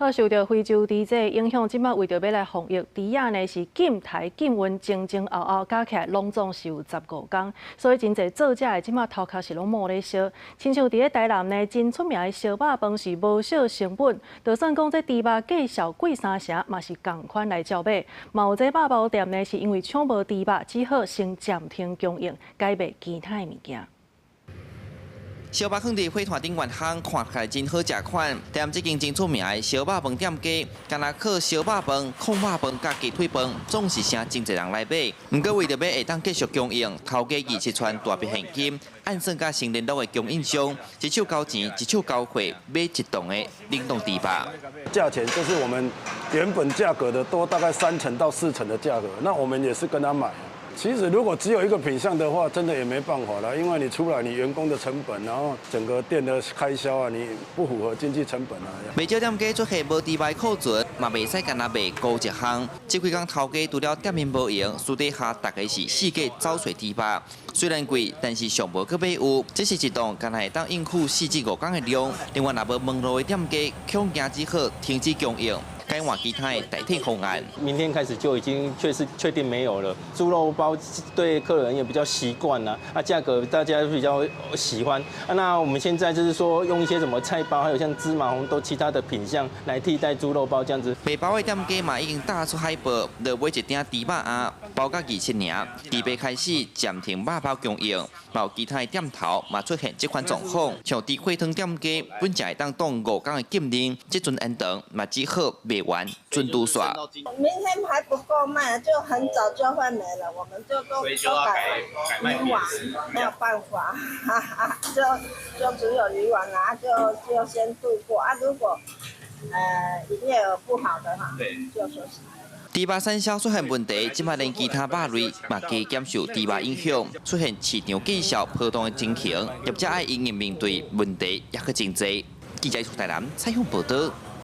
好，受到非洲猪瘟影响，即摆为着要来防疫，猪仔呢是禁台禁运前后后加起来拢总是有15天，所以真侪做食的即摆头壳是拢冇咧烧。亲像伫咧台南呢，真出名的烧肉饭是无少成本，就算讲这猪肉价小贵3成，嘛是同款来照买。嘛有这肉包店呢，是因为抢无猪肉，只好先暂停供应，改卖其他的物件。 烧肉放伫火炭顶原巷，看起来真好食款。但这间真出名的烧肉饭店家，干那靠烧肉饭、控肉饭、甲鸡腿饭，总是请真侪人来买。不过为着要会当继续供应，头家27串大笔现金，按算甲新联络的供应商，一手交钱，一手交货，买一栋的冷冻猪肉。价钱就是我们原本价格的多大概3成到4成的价格，那我们也是跟他买。 其实如果只有一个品项的话，真的也没办法了，因为你出来你员工的成本，然后整个店的开销啊，你不符合经济成本啊。卖少店家做下无猪肉库存，嘛袂使干那卖高一项。这几工头家除了店面无闲，私底下大概是4价走水猪肉。虽然贵，但是上无去买有，这是一栋干那会当应付4至5天的量。另外，若无门路的店家，恐惊只好停止供应。 改换其他的代替方案。明天开始就已经确定没有了。猪肉包对客人也比较习惯了，价格大家比较喜欢。那我们现在就是说用一些什么菜包，还有像芝麻红豆其他的品项来替代猪肉包这样子。卖包的店家嘛已经打出海报，要买一顶猪肉鸭，包到27年，猪肉开始暂停肉包供应。嘛有其他的店头嘛出现这款状况，像伫火汤店家本只会当当5天的禁令，这阵延长嘛只好卖完准度刷。明天还不够卖，就很早就会没了，我们就都改鱼丸，没有办法，哈哈，就只有鱼丸啦，就先度过啊。如果营业额不好的话，就休息。 猪肉产销出现问题，即摆连其他肉类嘛加减受猪肉影响，出现市场绩效波动的情形，业者爱营运面对问题也去真济。记者出台南采访报道。